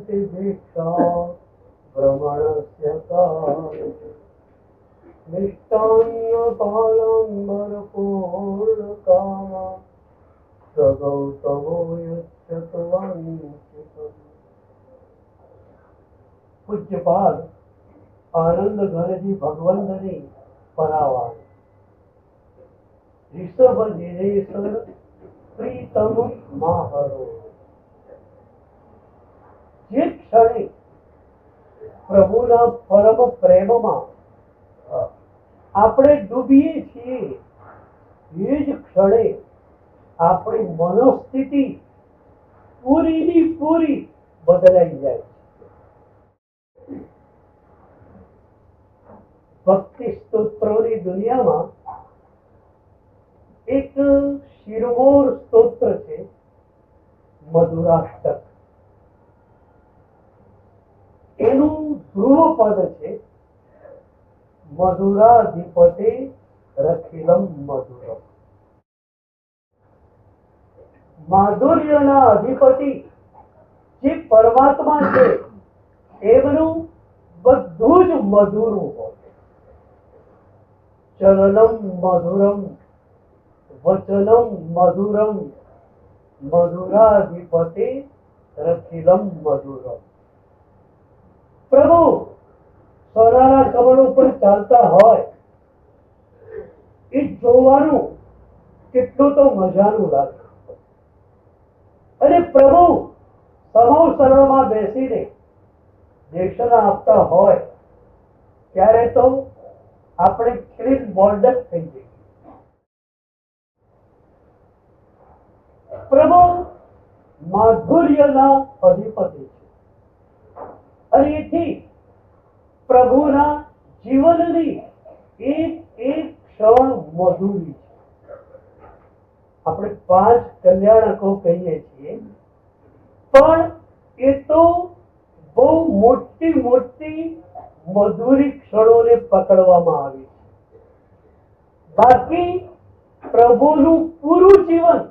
भक्तिभिक्षा भ्रमणस्य काले मिष्टान्नपालम्बरपूर्णकामा स गौतमो यच्छत वाञ्छितम्। પૂજ્યપાદ આનંદ ઘનજી ભગવંતની પરાવાળ ઋષભ દિનેશ્વર પ્રીતમ માહરો। જે ક્ષણે પ્રભુના પરમ પ્રેમમાં આપણે ડૂબીએ છીએ એ જ ક્ષણે આપણી મનોસ્થિતિ પૂરીની પૂરી બદલાઈ જાય છે। ભક્તિ સ્તોત્રોની દુનિયામાં એક શિરોમોર સ્તોત્ર છે મધુરાષ્ટક। એનું ધ્રુવ પદ છે મધુરાધિપતે રખિલમ મધુરમ। માધુર્યના અધિપતિ જે પરમાત્મા છે એમનું બધું જ મધુરું હોય। ચલનમ મધુરમ વચનમ મધુરમ મધુરાધિપતે રખિલમ મધુરમ। પ્રભુ સોનાના કમળ ઉપર ચાલતા હોય એ જોવાનું કેટલું તો મજાનું લાગે। અને પ્રભુ સમોસરમાં બેસીને દેશના આપતા હોય ત્યારે તો આપણે ક્લીન બોલ્ડર થઈ જઈએ। પ્રભુ માધુર્યના અધિપતિ છે અને એથી પ્રભુના જીવનની એક એક ક્ષણ મધુરી છે। આપણે 5 કલ્યાણકો કહીએ છીએ પણ એ તો બહુ મોટી મોટી મધુરી ક્ષણોને પકડવામાં આવી છે। બાકી પ્રભુનું પૂરું જીવન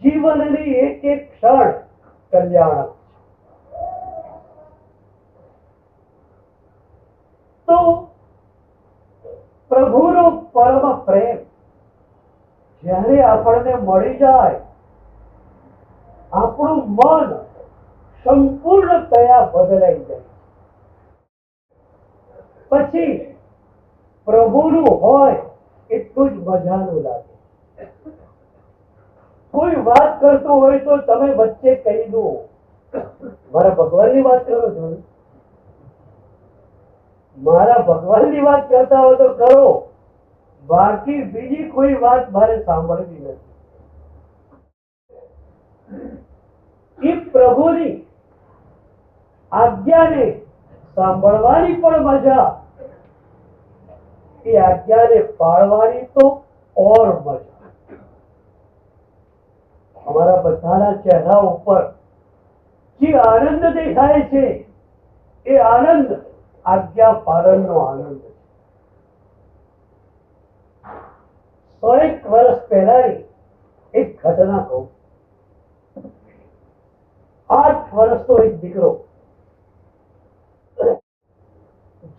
જીવનની એક એક ક્ષણ કલ્યાણક છે। તો પ્રભુનો પરમ પ્રેમ જ્યારે આપણને મળી જાય આપણું મન સંપૂર્ણતયા બદલાઈ જાય। પછી પ્રભુનું હોય એટલું જ મજાનું લાગે। કોઈ વાત કરતું હોય તો તમે વચ્ચે કહી દો મારા ભગવાનની વાત કરો છો, મારા ભગવાનની વાત કરતા હોય તો કરો, બાકી બીજી કોઈ વાત મારે સાંભળવી નથી। એ પ્રભુની આજ્ઞાને સાંભળવાની પણ મજા, એ આજ્ઞાને પાળવાની તો ઓર મજા। અમારા બધાના ચહેરા ઉપર જે આનંદ દેખાય છે એ આનંદ આજ્ઞા પાલનનો આનંદ છે। 100 વર્ષ પહેલાની એક ઘટના કહું। 8 વર્ષનો એક દીકરો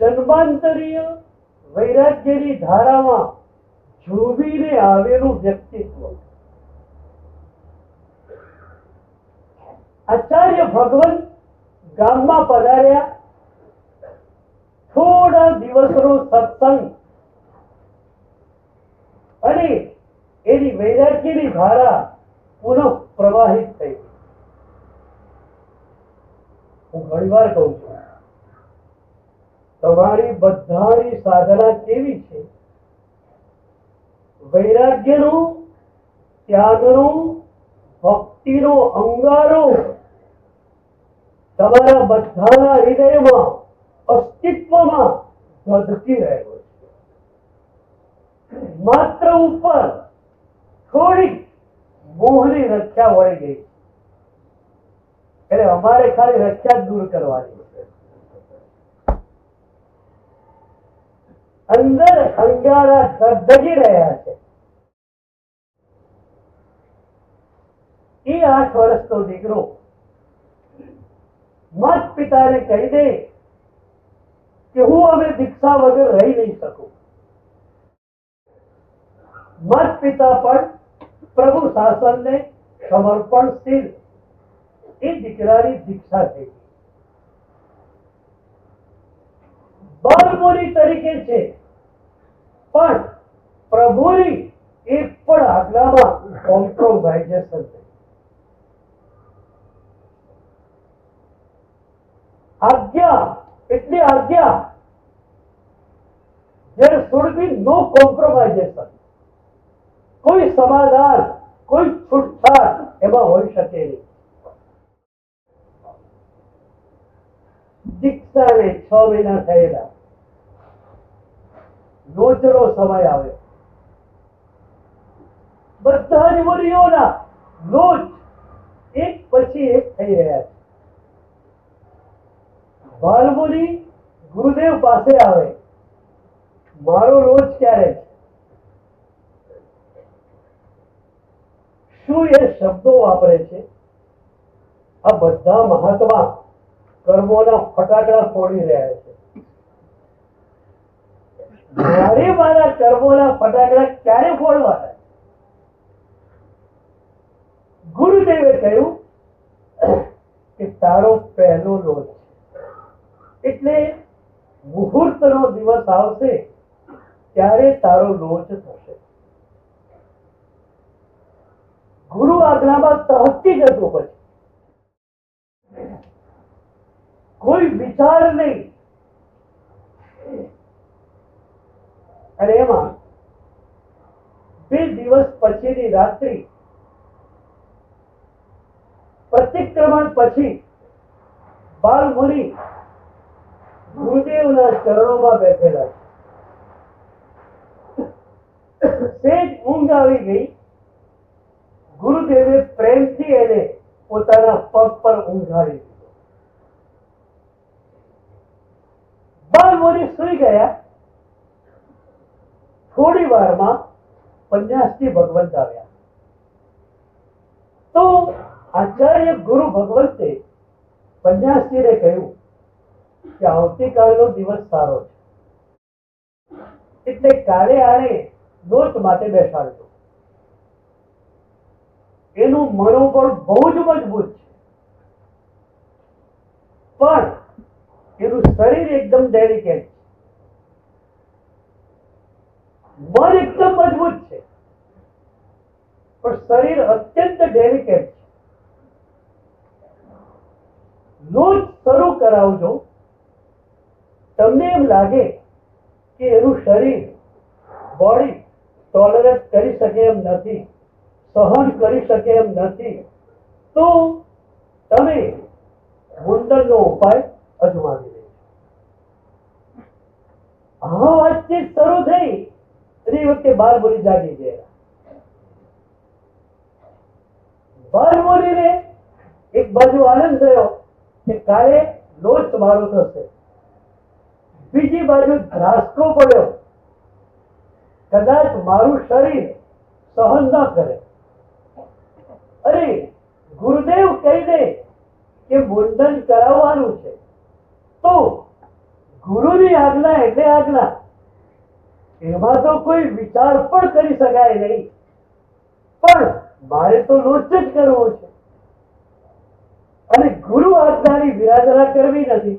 જન્માંતરીય વૈરાગ્યની ધારામાં ઝૂંવીને આવેલું વ્યક્તિત્વ। આચાર્ય ભગવંત ગામમાં પધાર્યા। થોડા દિવસનો સત્સંગ અને એની વૈરાગ્યની ધારા પુનઃ પ્રવાહિત થઈ। હું ઘણીવાર કહું છું તમારી બધાની સાધના કેવી છે? વૈરાગ્યનો, ત્યાગનો, ભક્તિનો અંગારો તમારા બધાના હૃદયમાં અસ્તિત્વમાં ધધકી રહ્યો છે। માત્ર ઉપર થોડીક મોહની રક્ષા વળી ગઈ એટલે અમારે ખાલી રક્ષા દૂર કરવાની છે। અંદર અંગારા ધગધગી રહ્યા છે। એ 8 વર્ષનો દીકરો માત પિતાને કહી દે કે હું હવે દીક્ષા વગર રહી નહીં શકું. માત પિતા પણ પ્રભુ શાસનને સમર્પણશીલ એ દીકરાની દીક્ષા થઈ. બાલમુનિ તરીકે છે, પણ પ્રભુની એક પણ આજ્ઞામાં કોમ્પ્રોમાઇઝેશન નહીં. આજ્ઞા એટલે આજ્ઞા. there should be no compromisation. કોઈ સમાધાન, કોઈ છૂટછાટ એમાં હોઈ શકે નહીં. દીક્ષાને 6 મહિના થયેલા, લોચનો સમય આવ્યો. બધા જ મુનિઓના લોચ એક પછી એક થઈ રહ્યા છે. બાલમુનિ ગુરુદેવ પાસે આવે, મારો લોચ ક્યારે છે? શું એ શબ્દો વાપરે છે? આ બધા મહાત્મા કર્મોના ફટાકડા ફોડી રહ્યા છે. મારે મારા કર્મોના ફટાકડા ક્યારે ફોડવાના? ગુરુદેવે કહ્યું કે તારો પહેલો લોચ છે, એટલે મુહૂર્તનો દિવસ આવશે ત્યારે તારો લોચ થશે. ગુરુ આજ્ઞામાં તહતી જતું, પછી કોઈ વિચાર નહીં. અને એમાં 2 દિવસ પછીની રાત્રિ, પ્રતિક્રમણ પછી બાલમુનિ ગુરુદેવના ચરણોમાં બેઠેલા છે. સેજ ઊંઘ આવી ગઈ. ગુરુદેવે પ્રેમથી એને પોતાના પગ પર ઊંઘાડી દીધો. બાલમુનિ સૂઈ ગયા. થોડી વારમાં પન્યાસી ભગવંત આવ્યા. તો આચાર્ય ગુરુ ભગવંતે પન્યાસીને કહ્યું કે આવતીકાલનો દિવસ સારો છે, એટલે કાલે આને લોચ માટે બેસાડજો. એનું મનોબળ બહુ જ મજબૂત છે, પણ એનું શરીર એકદમ ડેલિકેટ છે. મન એકદમ મજબૂત છે, પણ શરીર અત્યંત ડેલિકેટ છે. લોચ શરૂ કરાવજો. તમને એમ લાગે કે એનું શરીર, બોડી ટોલરેટ કરી શકે એમ નથી, સહન કરી શકે એમ નથી, તો તમે મુંડનનો ઉપાય અજમાવી લેજો. આ વાતચીત શરૂ થઈ એ વખતે બાલમુનિ જાગી ગયા. બાલમુનિને એક બાજુ આનંદ થયો કે કાલે લોચ મારો થશે, બીજી બાજુ ધ્રાસકો પડ્યો, કદાચ મારું શરીર સહન ન કરે. અરે ગુરુદેવ કહી દે કે મુંડન કરાવવાનું છે, તો ગુરુની આજ્ઞા એટલે આજ્ઞા. એમાં તો કોઈ વિચાર પણ કરી શકાય નહીં. પણ મારે તો લોચ જ કરવો છે, અને ગુરુ આજ્ઞાની વિરાધના કરવી નથી.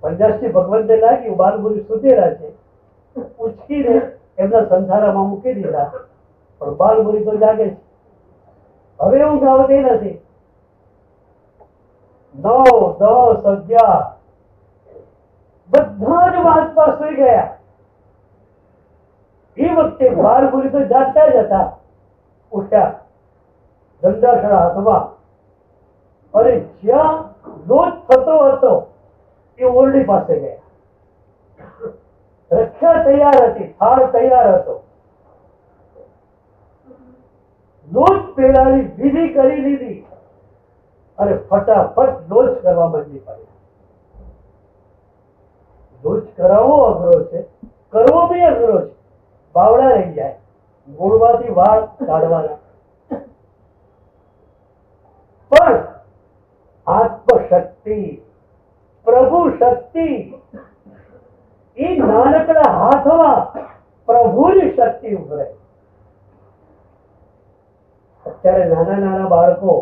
પંજાસી ભગવંતે લાગ્યું બાલમુનિ સુતેલા છે, ઉચકીને એમના સંસારામાં મૂકી દીધા. પણ બાલમુનિ તો જાગે છે. હવે ઊંઘ આવતી નથી. 9, 10, 11 બધા જ મહાત્મા સુઈ ગયા. એ વખતે બાલમુનિ તો જાગતા જ હતા. ઉઠ્યા, દંડાસણ હાથમાં, અને જ્યાં લોચ થતો હતો એ ઓરડી પાસે ગયા. રક્ષા તૈયાર હતી, થાળ તૈયાર હતો. લોચ પેલાની વિધિ કરી લીધી અને ફટાફટ લોચ કરવા માંડી પડી. લોચ કરાવવો અઘરો છે, કરવો બી અઘરો છે. બાવડા રહી જાય, મૂળમાંથી વાળ કાઢવાના. શક્તિ, પ્રભુ શક્તિ, એ નાનકડા હાથમાં પ્રભુની શક્તિ ઉભરે. અત્યારે નાના નાના બાળકો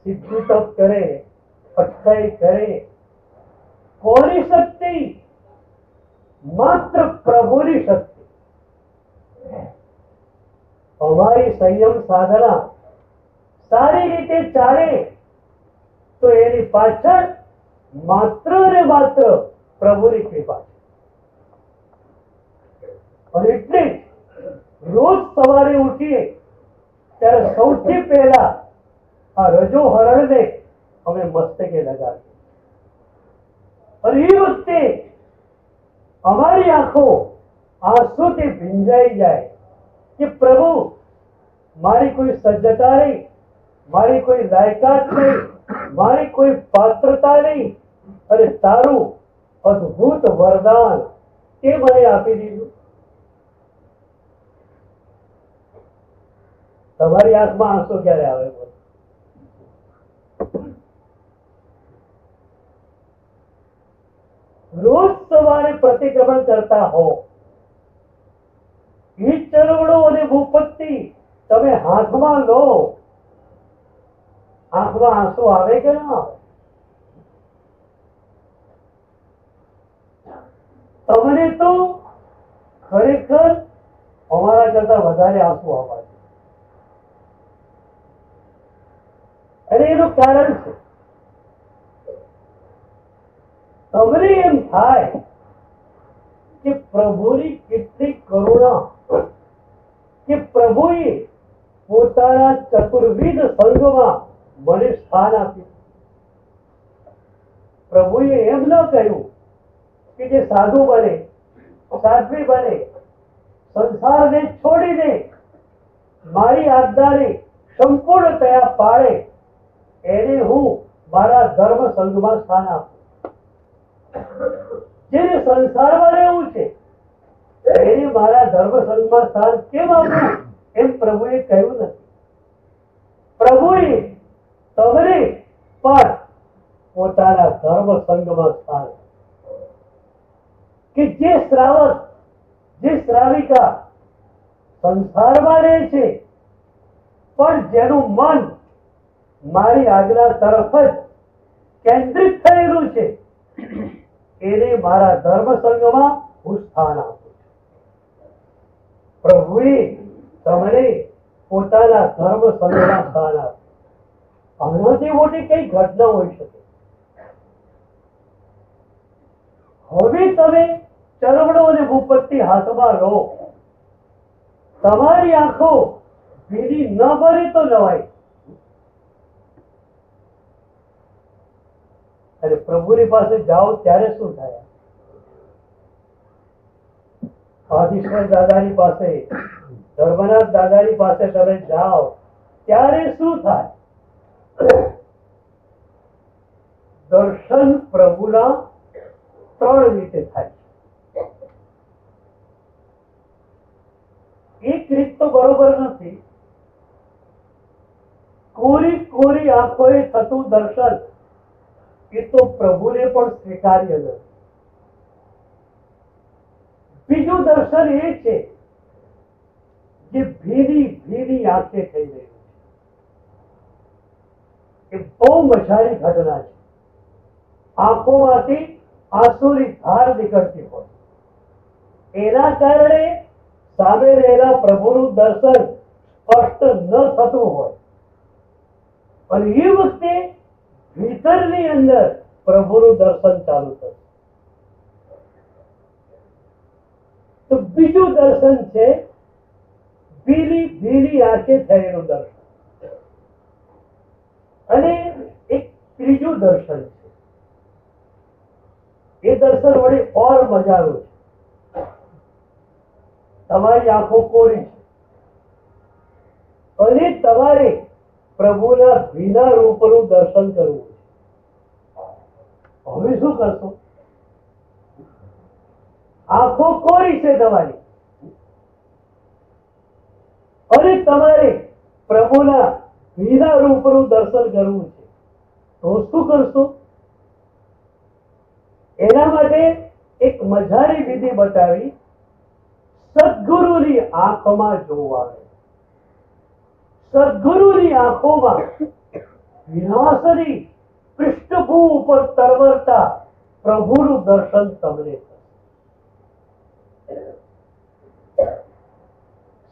સિદ્ધુ તપ કરે, અઠ્યાઈ કરે, કોની શક્તિ? માત્ર પ્રભુની શક્તિ. અમારી સંયમ સાધના સારી રીતે ચાલે તો એની પાછળ માત્ર ને માત્ર પ્રભુની કૃપા છે. અને એટલે રોજ સવારે ઉઠીએ ત્યારે સૌથી પહેલા આ રજો હરણને અમે મસ્તકે લગાવીએ. અને એ વખતે અમારી આંખો આંસુથી ભીંજાઈ જાય કે પ્રભુ, મારી કોઈ સજ્જતા નહીં, મારી કોઈ લાયકાત નહીં, મારી કોઈ પાત્રતા નહીં, અને તારું અદ્ભુત વરદાન તે મને આપી દીધું. તમારી આંખમાં આંસુ ક્યારે આવે? રોજ સવારે પ્રતિક્રમણ કરતા હો, એ ચરવડો અને ભૂપત્તિ તમે હાથમાં લો, આંખમાં આંસુ આવે કે ના આવે? તમને તો ખરેખર અમારા કરતા વધારે આંસુ આવવા છે. અને એનું કારણ છે, તમને એમ થાય કે પ્રભુની કેટલી કરુણા, કે પ્રભુએ પોતાના ચતુર્વિધ સંઘમાં મને સ્થાન આપ્યું. પ્રભુએ એમ ન કહ્યું કે જે સાધુ બને, સાધ્વી બને, સંસારને છોડી દે, મારી આજ્ઞાને સંપૂર્ણતયા પાળે, એને હું મારા ધર્મ સંઘમાં સ્થાન આપું. જેને સંસારમાં રહેવું છે એને મારા ધર્મ સંઘમાં સ્થાન કેમ આપવું, એમ પ્રભુએ કહ્યું નથી. પ્રભુએ તમને પણ પોતાના ધર્મ સંઘમાં સ્થાન, કે જે શ્રાવક, જે શ્રાવિકા સંસારમાં રહે છે પણ જેનું મન મારી આજ્ઞા તરફ જ કેન્દ્રિત થયેલું છે, એને મારા ધર્મ સંઘમાં હું સ્થાન આપું છું. પ્રભુએ તમને પોતાના ધર્મ સંઘમાં સ્થાન આપ્યું. આનાથી મોટી કઈ ઘટના હોઈ શકે? હવે તમે ચરવડો અને ભૂપત્તિ હાથમાં લો, તમારી આંખો ભીની ન ભરે તો નવાય. અને પ્રભુની પાસે જાઓ ત્યારે શું થાય? આદિશ્વર દાદાની પાસે, ધર્મનાથ દાદાની પાસે તમે જાઓ ત્યારે શું થાય? દર્શન પ્રભુના ત્રણ રીતે થાય. એક રીત તો બરોબર નથી. કોરી કોરી આંખોએ થતું દર્શન એ તો પ્રભુને પણ સ્વીકાર્ય નથી. બીજું દર્શન એ છે જે ભીની ભીની આંખે થઈ રહ્યું છે. એ બહુ મજાની ઘટના છે. આંખોમાંથી આંસુની ધાર નીકળતી હોય, એના કારણે સામે રહેલા પ્રભુનું દર્શન સ્પષ્ટ ન થતું હોય, અને એ વખતે ભીતરની અંદર પ્રભુનું દર્શન ચાલુ થશે. તો બીજું દર્શન છે ભીની ભીની આંખે થયેલું દર્શન. અને એક ત્રીજું દર્શન છે, એ દર્શન વળી ઓર મજાનું છે. તમારી આંખો કોરી છે અને તમારે પ્રભુના ભીના રૂપનું દર્શન કરવું છે. હવે શું કરશો? આંખો કોરી છે તમારી અને તમારે પ્રભુના ભીના રૂપનું દર્શન કરવું છે, તો શું કરશો? એના માટે એક મજારી વિધિ બતાવી. સદગુરુની આંખમાં જોવાને, સદગુરુની આંખોમાં વિનાશની પૃષ્ઠભૂમિ ઉપર તરવરતા પ્રભુનું દર્શન તમને થશે.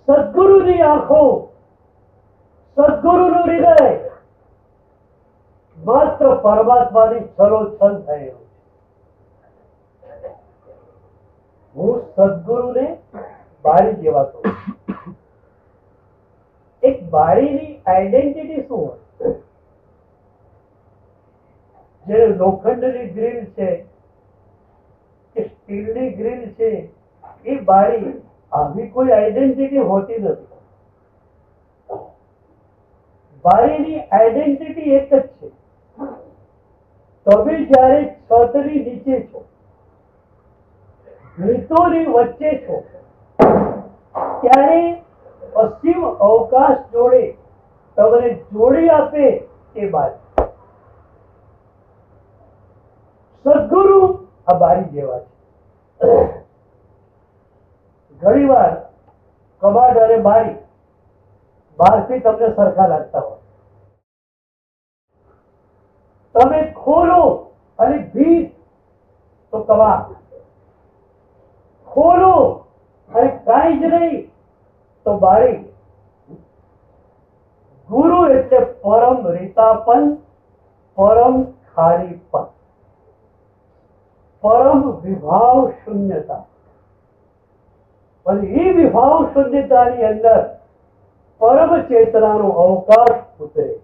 સદગુરુની આંખો, સદગુરુનું હૃદય માત્ર પરમાત્માની છલોછલ થયેલું. હું સદગુરુને બારી જેવા કહું. એક બારીની આઈડેન્ટિટી શું હોય? જે લોખંડની ગ્રીલ છે કે સ્ટીલની ગ્રીલ છે, એ બારી આવી કોઈ આઈડેન્ટિટી હોતી નથી. બારીની આઈડેન્ટિટી એક જ છે. તમે જ્યારે છતની નીચે છો, ભીતોની વચ્ચે છો, ત્યારે અસીમ અવકાશ જોડે તમને જોડી આપે એ બારી. સદગુરુ આ બારી જેવા છે. ઘણી વાર કબાટ અને બારી બહારથી તમને સરખા લાગતા હોય. તમે ખોલો અને ભીત તો કબાટ, ખોલો અને કાંઈ જ નહીં તો બારી. ગુરુ એટલે પરમ રીતાપન, પરમ ખાલીપન, પરમ વિભાવ શૂન્યતા. અને એ વિભાવ શૂન્યતાની અંદર પરમ ચેતનાનો અવકાશ ઉતરે છે.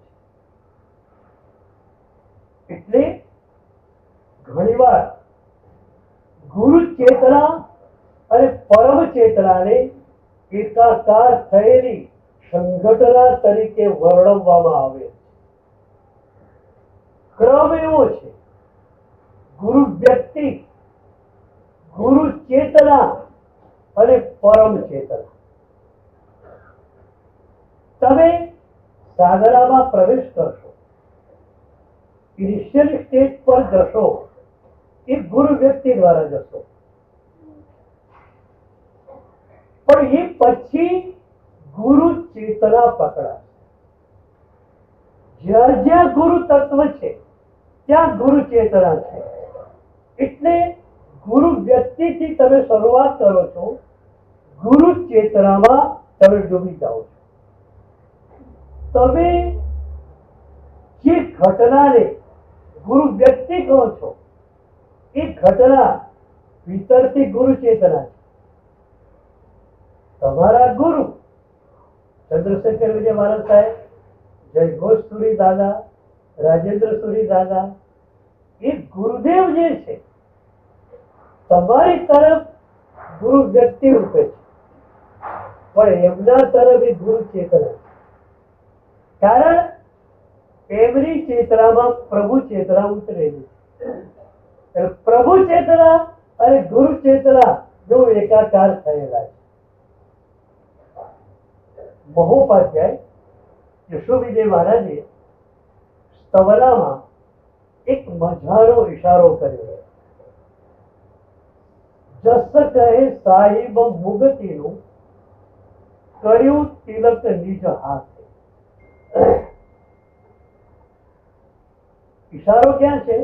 એટલે ઘણીવાર ગુરુ ચેતના અને પરમ ચેતનાને એકાકાર થયેલી સંઘટના તરીકે વર્ણવવામાં આવે. ક્રમ એવો છે: ગુરુ વ્યક્તિ, ગુરુ ચેતના અને પરમ ચેતના. તમે સાધનામાં પ્રવેશ કરશો, ઇનિશિયલ સ્ટેજ પર જશો, એ ગુરુ વ્યક્તિ દ્વારા જશો. પણ એ પછી ગુરુ ચેતના પકડાશે. જ્યાં જ્યાં ગુરુ તત્વ છે ત્યાં ગુરુ ચેતના છે. એટલે ગુરુ વ્યક્તિથી તમે શરૂઆત કરો છો, ગુરુ ચેતનામાં તમે ડૂબી જાઓ છો. તમે જે ઘટનાને ગુરુ વ્યક્તિ કહો છો, એ ઘટના ભીતરથી ગુરુ ચેતના છે. તમારા ગુરુ ચંદ્રશેખર વિજય મહારાજ સાહેબ, જયઘોષ સુરી દાદા, રાજેન્દ્ર સુરી દાદા, એ ગુરુદેવ જે છે તમારી તરફ ગુરુ વ્યક્તિ રૂપે છે, પણ એમના તરફ એ ગુરુ ચેતના છે. કારણ એમની ચેતનામાં પ્રભુ ચેતના ઉતરેલી છે. પ્રભુ ચેતના અને ગુરુ ચેતના જો એકાકાર થયેલા છે. મહોપાધ્યાય યશો વિજય મહારાજે સ્તવનામાં એક મજાનો ઈશારો કર્યો. જસ કહે સાહિબ મુગતીનું કર્યું તિલક નિજ હાથે. ઈશારો ક્યાં છે?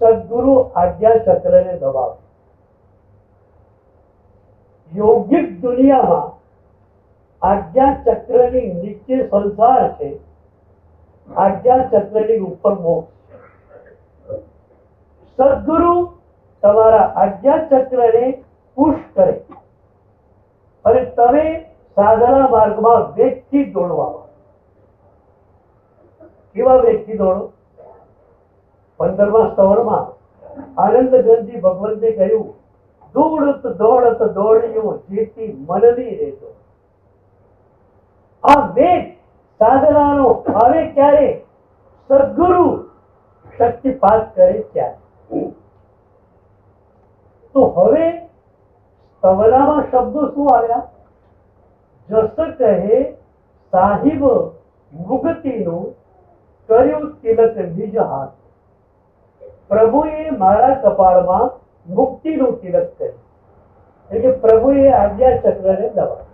સદગુરુ આજ્ઞા ચક્રને દબાવે. યોગિક દુનિયામાં આજ્ઞા ચક્રની નીચે સંસાર છે, આજ્ઞા ચક્રની ઉપર મોક્ષ. સદગુરુ તમારા આજ્ઞા ચક્રને પુશ કરે અને તમે સાધના માર્ગમાં વેગથી દોડવામાં. કેવા વેગથી દોડો? 15મા સ્તવનમાં આનંદ ગંજી ભગવંતે કહ્યું, દોડત દોડત દોડ્યો જેથી મનની રહેતો. આ વેગ સાધનાનો આવે ક્યારે? સદગુરુ શક્તિપાત કરે ત્યારે. તો હવે સ્તવનામાં શબ્દો શું આવ્યા? જસ કહે સાહિબ મુગતીનું કર્યું તિલક નિજ હાથ. પ્રભુએ મારા કપાળમાં મુક્તિનું તિલક કર્યું. એટલે પ્રભુએ આજ્ઞા ચક્રને દબાવ્યો.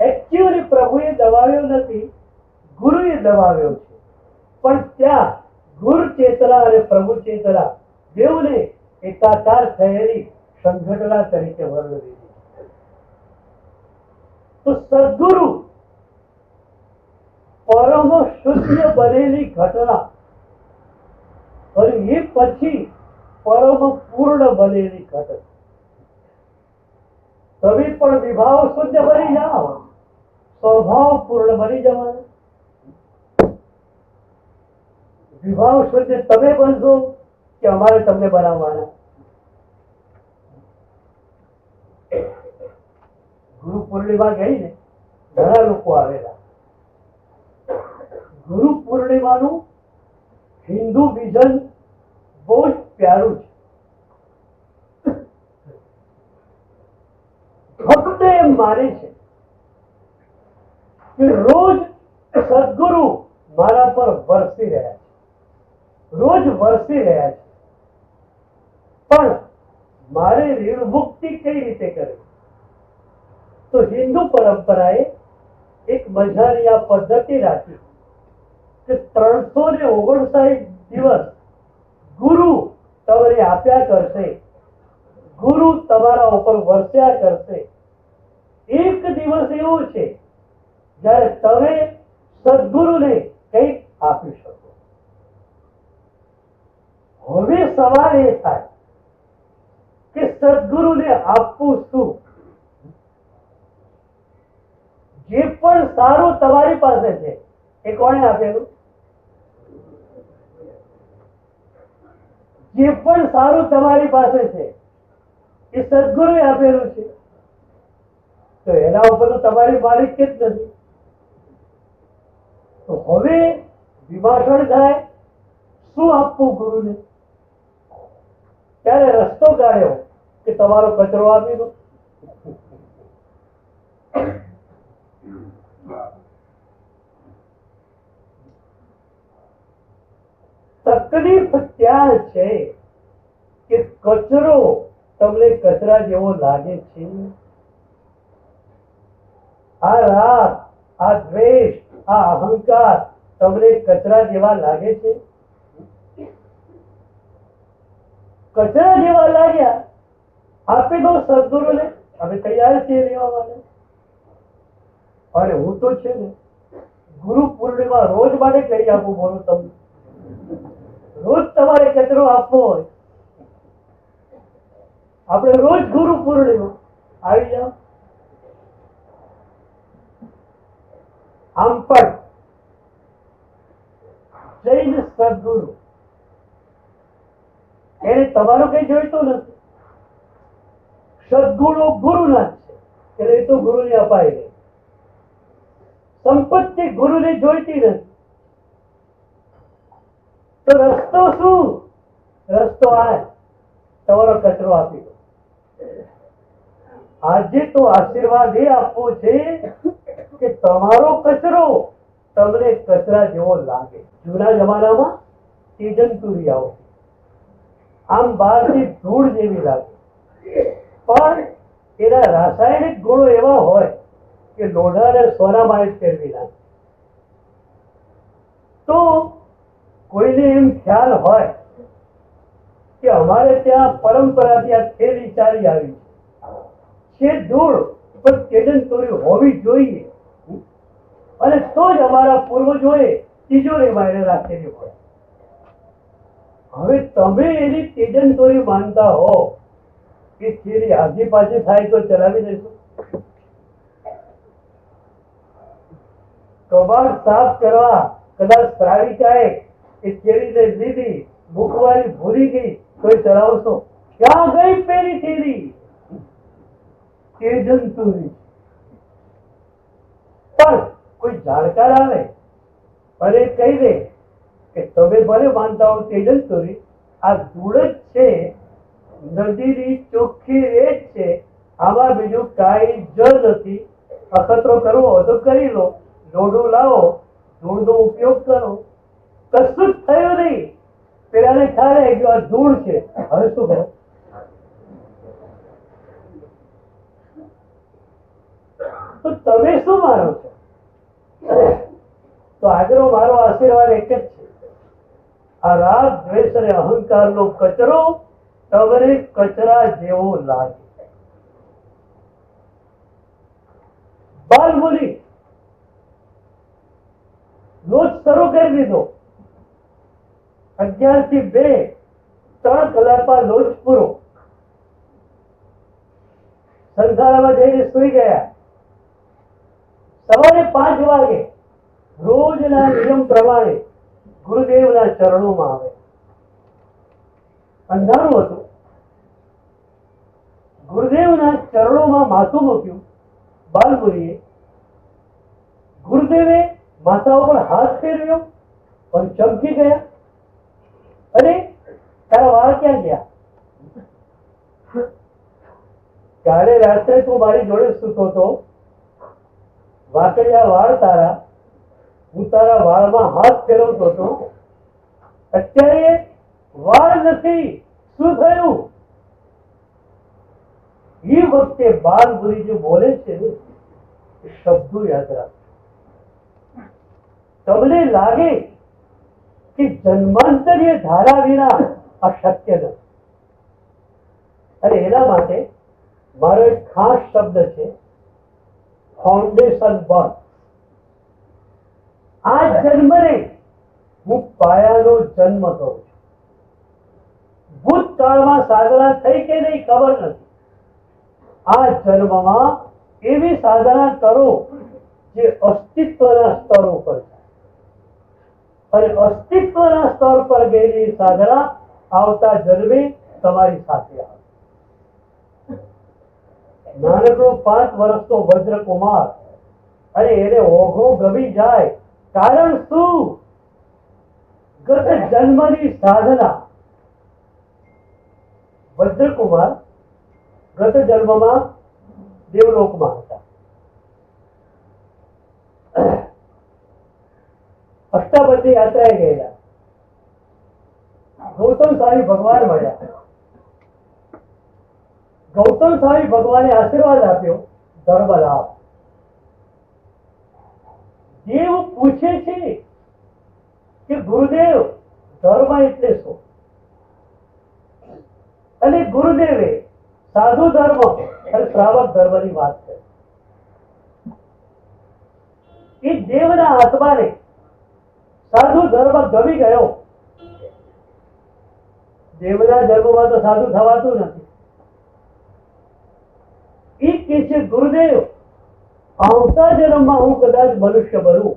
એકચ્યુઅલી પ્રભુએ દબાવ્યો નથી, ગુરુએ દબાવ્યો છે. પણ ત્યાં ગુરુ ચેતના અને પ્રભુ ચેતના બેઉને એકાકાર થયેલી સંઘટના તરીકે વર્ણવી. તો સદગુરુ પરમ શુદ્ધ બનેલી ઘટના અને એ પછી પરમ પૂર્ણ બનેલી ઘટના. તમે પણ વિભાવ શુદ્ધ બની જાઓ, સ્વભાવ પૂર્ણ બની જવાનું. વિભાવ શુદ્ધ તમે બનશો કે અમારે તમને બનાવવાના? ગુરુ પૂર્ણિમા ગઈ ને, ઘણા લોકો આવેલા. ગુરુ પૂર્ણિમાનું હિન્દુ વિઝન બહુ જ પ્યારું છે. ફક્ત એમ માને છે કે રોજ સદગુરુ મારા પર વરસી રહ્યા છે, રોજ વરસી રહ્યા છે. પણ મારે ઋણ મુક્તિ કઈ રીતે કરવી? તો હિન્દુ પરંપરાએ એક મજાની આ પદ્ધતિ રાખી કે 359 દિવસ ગુરુ તમને આપ્યા કરશે, ગુરુ તમારા ઉપર વરસ્યા કરશે. એક દિવસ એવો છે જ્યારે તમે સદગુરુને કંઈક આપી શકો. હવે સવાલ એ થાય કે સદગુરુને આપવું શું? જે પણ સારું તમારી પાસે છે એ કોણે આપેલું? જે પણ સારું તમારી પાસે છે એ સદગુરુએ આપેલું છે. તો એના ઉપર તો તમારી માલિક જ નથી. તો હવે વિભાષણ થાય શું આપવું ગુરુને? ત્યારે રસ્તો કાઢ્યો કે તમારો કચરો આપી દો. તકલીફ ત્યાં છે કે કચરો તમને કચરા જેવો લાગે છે. આ રાગ, આ દ્વેષ, આ અહંકાર તમને કચરા જેવા લાગે છે? કચરા જેવા લાગ્યા, આપી દો સદગુરુને. અમે તૈયાર છીએ લેવા માટે. અને હું તો છે ને ગુરુ પૂર્ણિમા રોજ માટે કરી આપું. બોલો તમને, રોજ તમારે કચરો આપવો હોય, આપણે રોજ ગુરુ પૂર્ણિમા આવી જાઓ. આમ પણ જૈન સદગુરુ એને તમારું કઈ જોઈતું નથી. સદગુણો ગુરુના જ છે એટલે એ તો ગુરુને અપાય નહીં. સંપત્તિ ગુરુને જોઈતી નથી. તો રસ્તો શું? રસ્તો આ, તમારો કચરો આપી દો. આજે તો આશીર્વાદ એ આપવો છે કે તમારો કચરો તમને કચરા જેવો લાગે. જૂના જમાનામાં તીજનતુરી આવો, આમ બહારથી ધૂળ જેવી લાગે, પણ એના રાસાયણિક ગુણો એવા હોય કે લોઢાને સોનામાં જ ફેરવી નાખે. તો કોઈને એમ ખ્યાલ હોય કે અમારે ત્યાં પરંપરાથી આ થેલી ચાલી આવી છે ધૂળ, પણ તેજનતુરી હોવી જોઈએ અને તો જ અમારા પૂર્વજોએ તિજોરીમાં એને રાખેલી હોય. હવે તમે એની તેજનતુરી માનતા હો કે થેલી આગી પાછી થાય તો ચલાવી દેશું. કબાટ સાફ કરવા કદાચ શ્રાવિકાએ એ થેલીને લીધી, મૂકવાની ભૂલી ગઈ તો ચલાવશો? ક્યાં ગઈ પેલી થેલી? તેજનતુરી. પણ કોઈ જાણકાર આવે અને કહી દે કે તમે ભલે માનતા હો તેજનતુરી, આ ધૂળ જ છે, નદીની ચોખ્ખી રેત છે, આમાં બીજું કાંઈ જ નથી. અખતરો કરવો હોય તો કરી લો, લોઢું લાવો, ધૂળનો ઉપયોગ કરો, કશું જ થયું નહીં. પેલાને ખ્યાલ કે આ ધૂળ છે, હવે શું કરો? તો તમે શું માનો છો? તો આજનો મારો આશીર્વાદ એક જ છે, આ રાગ દ્વેષ અને અહંકાર નો કચરો તમને કચરા જેવો લાગે. બાલ બોલી રોજ શરૂ કરી દીધો, 11 થી 2 3 કલાકમાં રોજ પૂરો. સંસારમાં જઈને સુઈ ગયા. સવારે 5 વાગે રોજના નિયમ પ્રમાણે ગુરુદેવના ચરણોમાં આવે. અંધારું હતું, ગુરુદેવના ચરણોમાં માથું મૂક્યું. બાલમુનિએ ગુરુદેવે માથા ઉપર હાથ ફેરવ્યો પણ ચમકી ગયા. અરે તારા વાળ ક્યાં ગયા? કાલે રાત્રે તું મારી જોડે સૂતો હતો, વાકડિયા વાળ તારા, હું તારા વાળમાં હાથ ફેરવતો હતો, અત્યારે વાળ નથી, શું થયું? એ વખતે બાલમુનિ જે બોલે છે ને એ શબ્દો યાદ રાખ. તમને લાગે કે જન્માંતરીય ધારા વિના આ શક્ય નથી, અને એના માટે મારો એક ખાસ શબ્દ છે, ફાઉન્ડેશન બર્થ. આ જન્મને હું પાયાનો જન્મ કરું છું. ભૂતકાળમાં સાધના થઈ કે નહીં ખબર નથી, આ જન્મમાં એવી સાધના કરો જે અસ્તિત્વના સ્તર ઉપર છે, અને અસ્તિત્વના સ્તર પર ગયેલી સાધના આવતા જન્મે તમારી સાથે આવે. નાનકડો 5 વર્ષનો વજ્રકુમાર, અને એને ઓઘો ગમી જાય, કારણ શું? ગત જન્મની સાધના. વજ્રકુમાર ગત જન્મમાં દેવલોકમાં હતા. અષ્ટાવક્ર યાત્રાએ ગયેલા. ગૌતમ સ્વામી ભગવાન મળ્યા. ગૌતમ સ્વામી ભગવાને આશીર્વાદ આપ્યો, ધર્મ લાભ. દેવ પૂછે છે કે ગુરુદેવ ધર્મ એટલે શું? અને ગુરુદેવે સાધુ ધર્મ અને શ્રાવક ધર્મની વાત કરી. એ દેવના આત્માને સાધુ ધર્મ ગમી ગયો. દેવના ધર્મમાં તો સાધુ થવાતું નથી. એ કે છે ગુરુદેવ, આવતા જન્મમાં હું કદાચ મનુષ્ય બનું,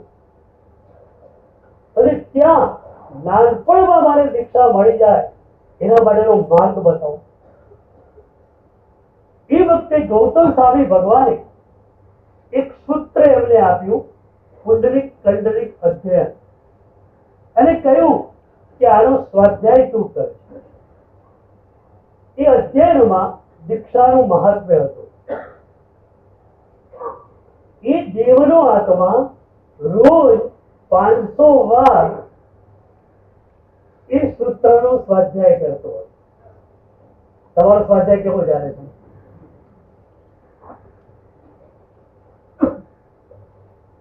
અને ત્યાં નાનપણમાં મારે દીક્ષા મળી જાય, એના માટેનો માર્ગ બતાવો. એ વખતે ગૌતમ સ્વામી ભગવાને એક સૂત્ર એમને આપ્યું, પુંડલિક કંડલિક અધ્યયન, અને કહ્યું કે આનો સ્વાધ્યાય તું કર. એ અધ્યયનમાં દીક્ષાનું મહાત્મ્ય હતું. એ દેવનો આત્મા રોજ 500 વાર એ સૂત્રનો સ્વાધ્યાય કરતો હતો. તમારો સ્વાધ્યાય કેવો જાણે છે?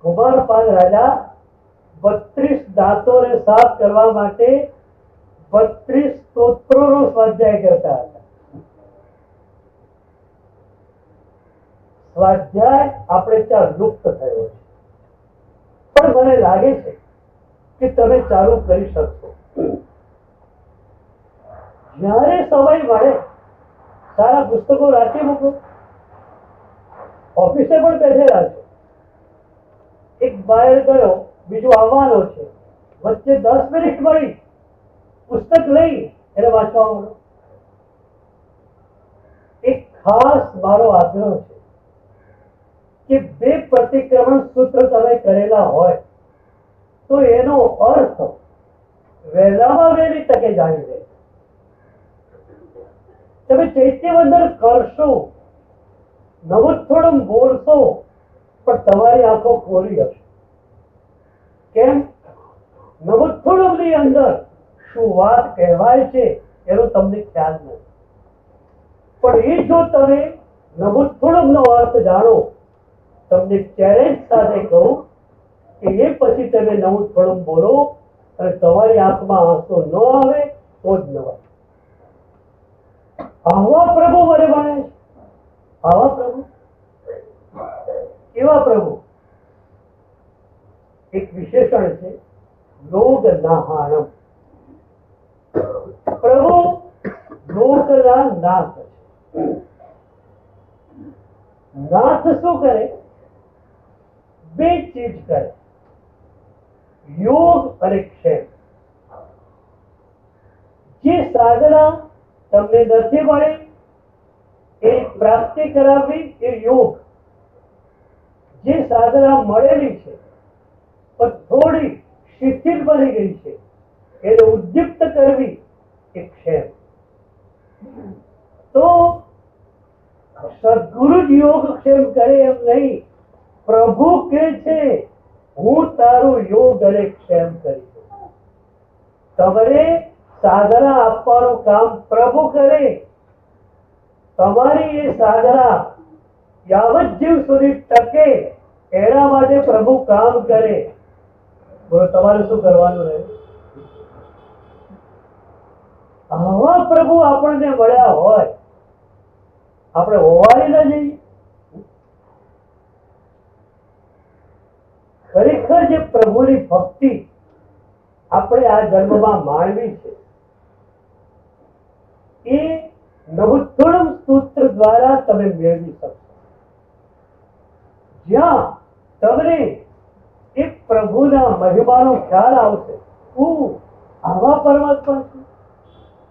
કુમારપાલ રાજા 32 દાંતોને સાફ કરવા માટે 32 સ્તોત્રોનો સ્વાધ્યાય કરતા હતા. સ્વાધ્યાય આપણે ત્યાં લુપ્ત થયો છે, પણ મને લાગે છે કે તમે ચાલુ કરી શકશો. જ્યારે સમય મળે સારા પુસ્તકો રાખી મૂકો. ઓફિસે પણ બેઠેલા છે, એક બહાર ગયો, બીજો આવવાનો છે, વચ્ચે 10 મિનિટ મળી, પુસ્તક લઈ એને વાંચવા મળો. એક ખાસ મારો આગ્રહ છે કે 2 પ્રતિક્રમણ સૂત્ર તમે કરેલા હોય તો એનો અર્થ વહેલામાં વહેલી તકે જાણી લે. તમે ચૈત્યવંદન કરશો, નવોત્થોડમ બોલશો, પણ તમારી આંખો ખોલી હશે. કેમ? નવોત્થોડમ ની અંદર શું વાત કહેવાય છે એનો તમને ખ્યાલ નથી. પણ એ જો તમે નભુતોડમનો અર્થ જાણો, તમને ચેલેન્જ સાથે કહું કે એ પછી તમે નભુતોડમ બોલો અને તમારી આંખમાં આંસુ ન આવે તો જ નવાય. આવા પ્રભુ મને મળે છે. આવા પ્રભુ, કેવા પ્રભુ? એક વિશેષણ છે, લોક નાહાણમ. પ્રભુ લોકના નાથ છે. નાથ શું કરે? બે ચીજ કરે, યોગ અને ક્ષેમ. જે સાધના તમને નથી મળી એ પ્રાપ્તિ કરાવવી એ યોગ. જે સાધના મળેલી છે પણ થોડી શિથિલ બની ગઈ છે એને ઉદ્દીપ્ત કરવી એ ક્ષેમ. તો સદગુરુ જ યોગ ક્ષેમ કરે એમ નહીં. પ્રભુ કે છે હું તારું યોગ અને ક્ષેમ કરી દઉં. તમારે સાધના આપવાનું કામ પ્રભુ કરે. તમારી એ સાધના યાવત જીવ સુધી ટકે એના માટે પ્રભુ કામ કરે. બોલો, તમારે શું કરવાનું રહે? આવા પ્રભુ આપણને મળ્યા હોય આપણે હોવાય ન જઈએ. ખરેખર જે પ્રભુની ભક્તિ આપણે આ જન્મમાં માણવી છે એ નભુતોડમ સૂત્ર દ્વારા તમે મેળવી શકશો. જ્યાં તમને એક પ્રભુના મહિમાનો ખ્યાલ આવશે. આવા પરમાત્મા છે.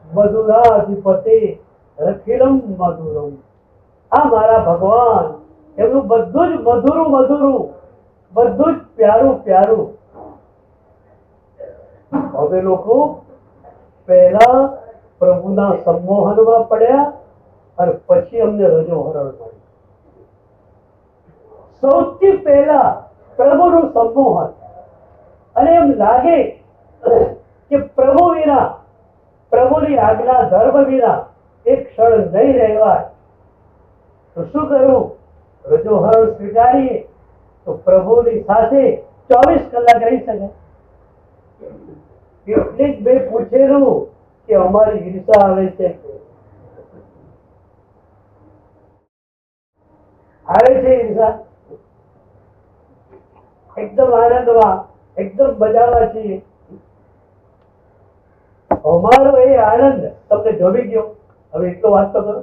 મધુરાધિપતે રખિલમ મધુરમ. આ મારા ભગવાન, એમનું બધું જ મધુરું મધુરું, બધું જ પ્યારું પ્યારું. હવે લોકો પહેલા પ્રભુના સંમોહનમાં પડ્યા અને પછી અમને રજોહરણ મળ્યું. સૌથી પહેલા પ્રભુનું સંમોહન, અને એમ લાગે કે પ્રભુ વિના, પ્રભુની આજ્ઞા ધર્મ વિના એક ક્ષણ નહીં રહેવાય. તો શું કરવું? રજોહરણ સ્વીકારીએ તો પ્રભુની સાથે 24 કલાક રહી શકે. કેટલીક બે પૂછેલું કે અમારી ઈર્ષા આવે છે, આવે છે ઈર્ષા? એકદમ આનંદમાં, એકદમ મજામાં છીએ. અમારો એ આનંદ તમને ગમી ગયો? હવે એટલો વાત તો કરો.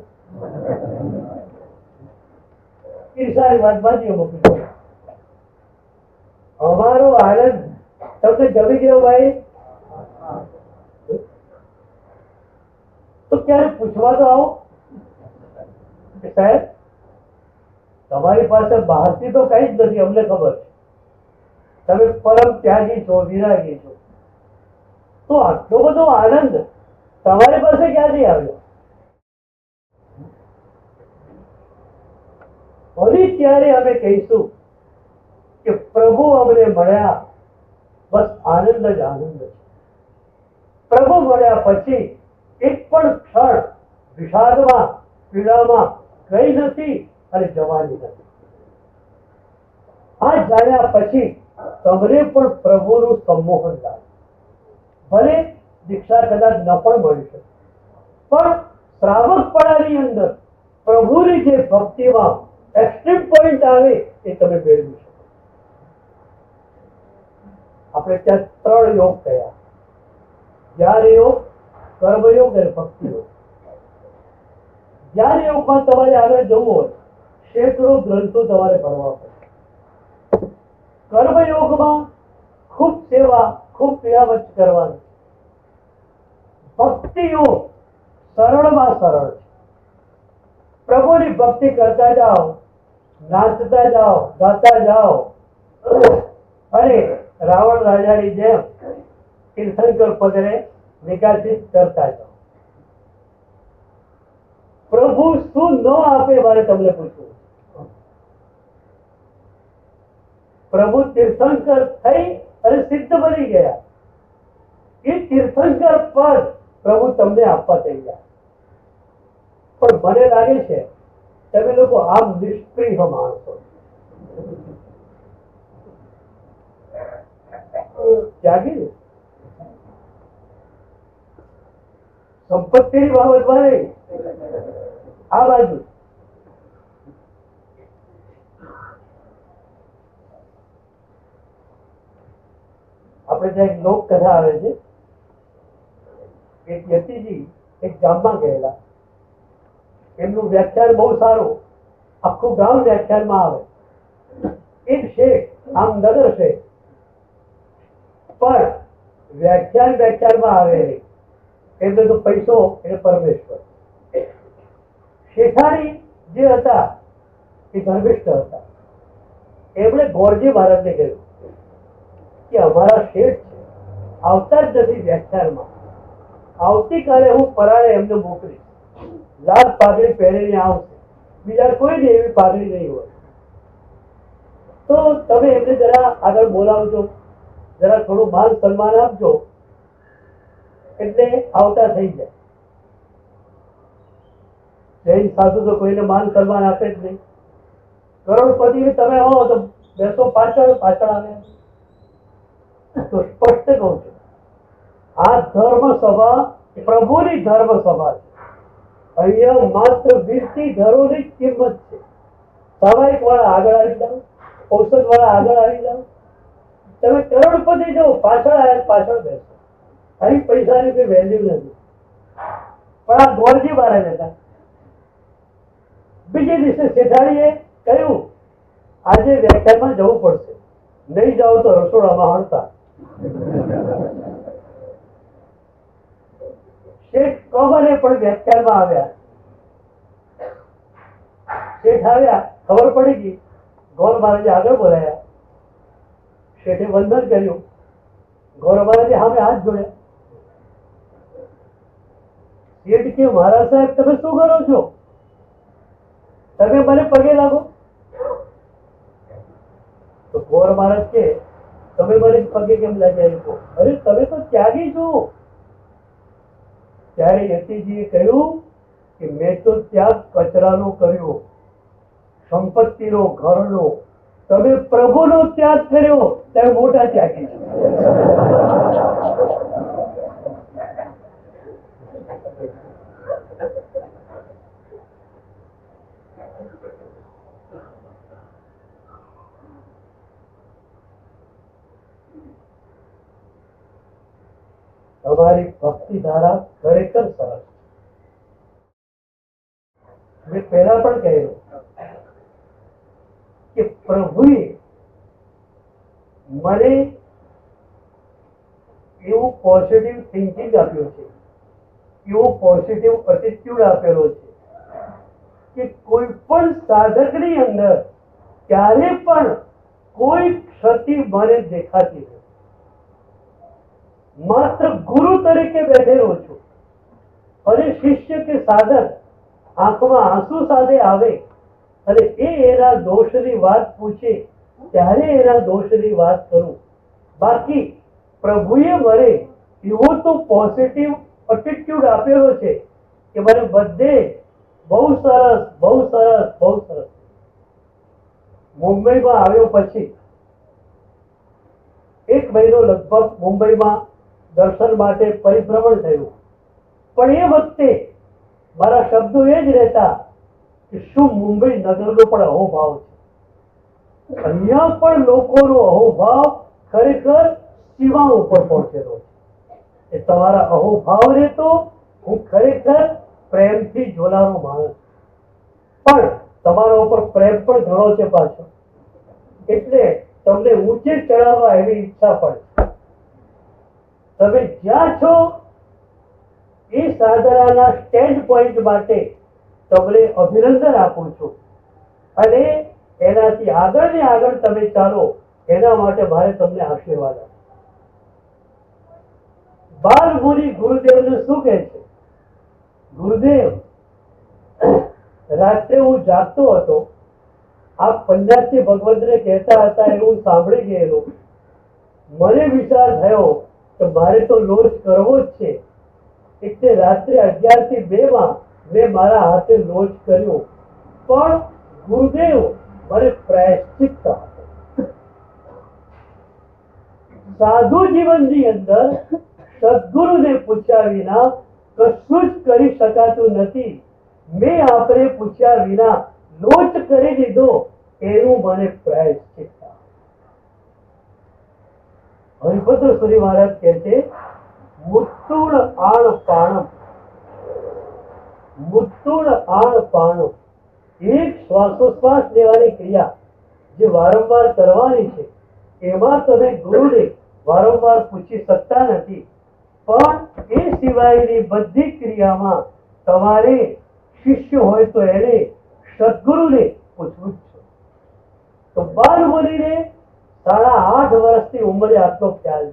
ઈર્ષાની વાત બાજુ મૂકી દો. અમારો આનંદ તમને ગમી ગયો ભાઈ? તો ક્યારે પૂછવા તો આવો કે સાહેબ તમારી પાસે બહારથી તો કઈ જ નથી, અમને ખબર છે. તમે પરમ ત્યાગી છો, વિરાગી છો. તો આટલો બધો આનંદ તમારી પાસે ક્યાંથી આવ્યો? ફરી ત્યારે અમે કહીશું કે પ્રભુ અમને મળ્યા, બસ આનંદ જ આનંદ છે. પ્રભુ મળ્યા પછી એક પણ ક્ષણ વિષાદમાં, પીડામાં ગઈ નથી અને જવાની નથી. આ જાણ્યા પછી તમને પણ પ્રભુનું સંમોહન થાય. ભલે દીક્ષા કદાચ ન પણ મળી શકે, પણ શ્રાવકપણાની અંદર પ્રભુની જે ભક્તિમાં એક્સ્ટ્રીમ પોઈન્ટ આવે એ તમે મેળવી શકો. આપણે ત્યાં 3 યોગ કયા: જ્ઞાન યોગ, કર્મયોગ અને ભક્તિ યોગ. જ્ઞાન યોગમાં તમારે આગળ જવું હોય સેંકડો ગ્રંથો તમારે ભણવા પડે. કર્મયોગમાં ખૂબ સેવા, ખૂબ ક્રિયાવચ કરવાની. ભક્તિ યોગ સરળમાં સરળ છે. પ્રભુની ભક્તિ કરતા જાઓ, નાચતા જાઓ, ગાતા જાઓ અને રાવણ રાજાની જેમ તીર્થંકર પદને વિકાસિત કરતા જાઓ. પ્રભુ શું ન આપે મારે તમને પૂછવું? પ્રભુ તીર્થંકર થઈ અને સિદ્ધ બની ગયા. એ તીર્થંકર પદ પ્રભુ તમને આપવા તૈયાર. પણ મને લાગે છે તમે લોકો આમ નિષ્ક્રિય માણસો ત્યાગી સંપત્તિની બાબતમાં નહીં, આ બાજુ આપણે ત્યાં એક લોક કથા આવે છે. એક યતિજી એક ગામમાં ગયેલા, એમનું વ્યાખ્યાન બહુ સારું, આખું ગામ વ્યાખ્યાનમાં આવે. એક શેખ, આમ નગર શેખ, પણ વ્યાખ્યાનમાં આવે એમને તો પૈસો એટલે પરમેશ્વર. શેઠાણી જે હતા એ ધર્મિષ્ઠ હતા. એમણે ગોરજી મહારાજને કહ્યું કે અમારા શેઠ છે, આવતા જ નથી વ્યાખ્યાનમાં, આવતીકાલે હું પરાણે એમને મોકલીશ, લાલ પાઘડી પહેરીને આવશે, બીજા કોઈને એવી પાઘડી નહીં હોય, તો તમે એમને જરા આગળ બોલાવજો, જરા થોડું માન સન્માન આપજો, એટલે આવતા થઈ જાય. જૈન સાધુ તો કોઈને માન સન્માન આપે જ નહીં. કરોડપતિ તમે હો તો બેસો પાછળ પાછળ આવે. તો સ્પષ્ટ કહું છું, આ ધર્મ સભા પ્રભુની ધર્મ સભા છે. અહીંયા માત્ર વીરતી ધરોની કિંમત છે. સામાયિક વાળા આગળ આવી જાઓ, ઔષધ વાળા આગળ આવી જાઓ, તમે કરોડપતિ જાઓ પાછળ આવ્યા પાછળ બેસો. અહીં પૈસાની કોઈ વેલ્યુ નથી. પણ આ ગોરજી મહારાજ હતા. બીજે દિવસે શેઠાણીએ કહ્યું આજે વ્યાખ્યાનમાં જવું પડશે, નહીં જાઓ તો રસોડામાં હણતા. શેઠ કમરે પણ વ્યાખ્યાનમાં આવ્યા. શેઠ આવ્યા, ખબર પડી ગઈ, ગોર મહારાજે આગળ બોલાયા. શેઠે વંદન કર્યું, ગોર મહારાજે સામે હાથ જોડ્યા. શેઠ કે મહારાજ સાહેબ તમે શું કરો છો? તમે મને પગે લાગો. તો ગોર મહારાજ કે તમે મને પગે કેમ લાગ્યા? અરે તમે તો ત્યાગી છો. ત્યારે યતિજીએ કહ્યું કે મેં તો ત્યાગ કચરાનો કર્યો, સંપત્તિનો, ઘરનો. તમે પ્રભુનો ત્યાગ કર્યો, તમે મોટા ત્યાગી છો. તમારી ભક્તિ ધારા ખરેખર સરસ. મેં પહેલા પણ કહ્યું કે પ્રભુએ મને એવું પોઝિટિવ થિંકિંગ આપ્યું છે, એવો પોઝિટિવ એટીટ્યુડ આપેલો છે કે કોઈ પણ સાધકની અંદર ક્યારે પણ કોઈ ક્ષતિ મને દેખાતી નથી. માત્ર ગુરુ તરીકે બેઠેલો છું અને શિષ્ય કે સાધક આંખમાં આંસુ સાથે આવે અને એના દોષની વાત પૂછે ત્યારે એના દોષની વાત કરું. બાકી પ્રભુએ મને એવો તો પોઝિટિવ એટીટ્યુડ આપેલો છે કે મને બધે બહુ સરસ બહુ સરસ બહુ સરસ. મુંબઈમાં આવ્યો પછી 1 મહિનો લગભગ મુંબઈમાં દર્શન માટે પરિભ્રમણ થયું. પણ એ વખતે મારા શબ્દો એ જ રહેતા કે શું મુંબઈ નગરનો પણ અહોભાવ છે. અહીંયા પણ લોકોનો અહોભાવ ખરેખર સીમા ઉપર પહોંચેલો છે. એ તમારા અહોભાવને તો હું ખરેખર પ્રેમથી જોનારો માણસ, પણ તમારા ઉપર પ્રેમ પણ ઘણો છે પાછો, એટલે તમને ઊંચે ચડાવવા એવી ઈચ્છા પડે. તમે જ્યાં છો એ સાધનાના સ્ટેન્ડ પોઈન્ટ માટે તમને અભિનંદન આપું છું અને એનાથી આગળ ને આગળ તમે ચાલો એના માટે મારે તમને આશીર્વાદ આપો. બાલ મુનિ ગુરુદેવને શું કહે છે? ગુરુદેવ, રાત્રે હું જાગતો હતો, આપ પંજાબથી ભગવંતને કહેતા હતા એવું સાંભળી ગયેલો. મને વિચાર થયો કે મારે તો લોચ કરવો જ છે, એટલે રાત્રે 11 થી 2 માં મેં મારા હાથે લોચ કર્યો, પણ ગુરુદેવ મને પ્રાયશ્ચિત્ત આપો. સાધુ જીવનની અંદર સદગુરુને પૂછ્યા વિના કશું જ કરી શકાતું નથી. મેં આપણે પૂછ્યા વિના લોચ કરી દીધો, એનું મને પ્રાયશ્ચિત્ત આપો. હરિભદ્ર સુરી મહારાજ કહે છે, મુત્તુળ આણ પાણમ, મુત્તુળ આણ પાણમ, એક શ્વાસોશ્વાસ લેવાની ક્રિયા જે વારંવાર કરવાની છે, એમાં તમે ગુરુને વારંવાર પૂછી શકતા નથી, પણ એ સિવાયની બધી ક્રિયામાં તમારે શિષ્ય હોય તો એને સદગુરુને પૂછવું જ છે. તો બાલ બોલીને 8.5 વર્ષની ઉંમરે આટલો ખ્યાલ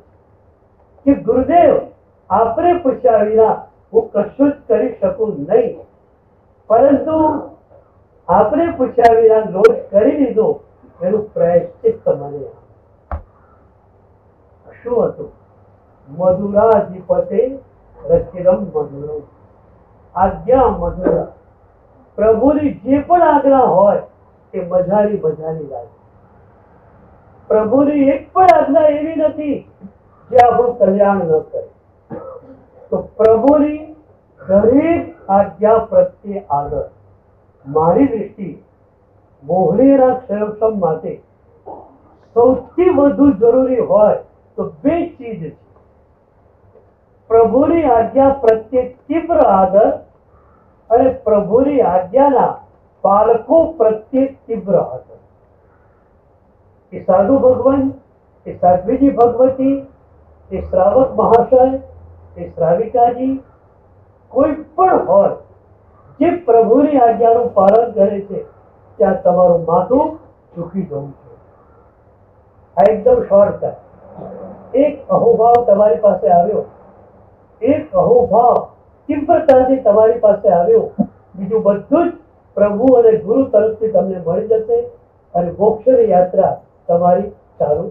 છે કે ગુરુદેવ આપણે પૂછ્યા વિના હું કશું જ કરી શકું નહીં, પરંતુ આપણે પૂછ્યા વિના લોચ કરી દીધો, એનું પ્રાયશ્ચિત્ત મને શું હતું? મધુરાધિપતે રચિરમ મધુરમ, આજ્ઞા મધુરા. પ્રભુની જે પણ આજ્ઞા હોય એ મજાની મજાની લાગે. પ્રભુની એક પણ આજ્ઞા એવી નથી જે આપણું કલ્યાણ ન કરે. તો પ્રભુની દરેક આજ્ઞા પ્રત્યે આદર. મારી દૃષ્ટિ મોહનીના ક્ષયક્ષમ માટે સૌથી વધુ જરૂરી હોય તો 2 ચીજ છે. પ્રભુની આજ્ઞા પ્રત્યે તીવ્ર આદર અને પ્રભુની આજ્ઞાના બાળકો પ્રત્યે તીવ્ર આદર. એ સાધુ ભગવાન, એ સાધ્વીજી ભગવતી, એ શ્રાવક મહાશય, એ શ્રાવિકાજી, કોઈ પણ હોય જે પ્રભુની આજ્ઞાનું પાલન કરે છે, ત્યાં તમારું માથું ઝૂકી જવું છે. આ એકદમ શોર્ટકટ. એક અહોભાવ તમારી પાસે આવ્યો, એક અહોભાવ તીવ્રતાથી તમારી પાસે આવ્યો, બીજું બધું જ પ્રભુ અને ગુરુ તરફથી તમને મળી જશે અને મોક્ષની યાત્રા તમારી ચાલુ